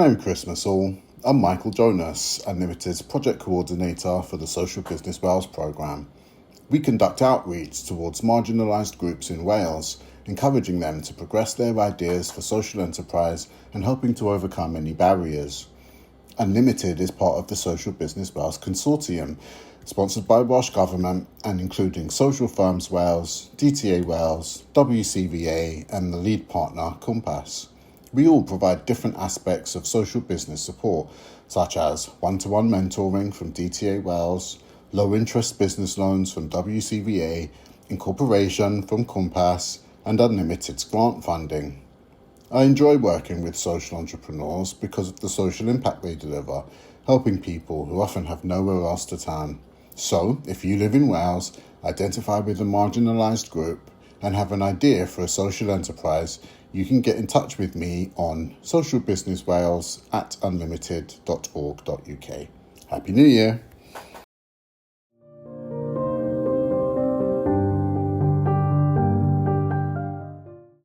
Merry Christmas all. I'm Michael Jonas, Unlimited's Project Coordinator for the Social Business Wales programme. We conduct outreach towards marginalised groups in Wales, encouraging them to progress their ideas for social enterprise and helping to overcome any barriers. Unlimited is part of the Social Business Wales Consortium, sponsored by Welsh Government and including Social Firms Wales, DTA Wales, WCVA and the lead partner Compass. We all provide different aspects of social business support, such as one-to-one mentoring from DTA Wales, low-interest business loans from WCVA, incorporation from Compass, and Unlimited's grant funding. I enjoy working with social entrepreneurs because of the social impact they deliver, helping people who often have nowhere else to turn. So, if you live in Wales, identify with a marginalised group, and have an idea for a social enterprise, you can get in touch with me on socialbusinesswales@unlimited.org.uk. Happy New Year!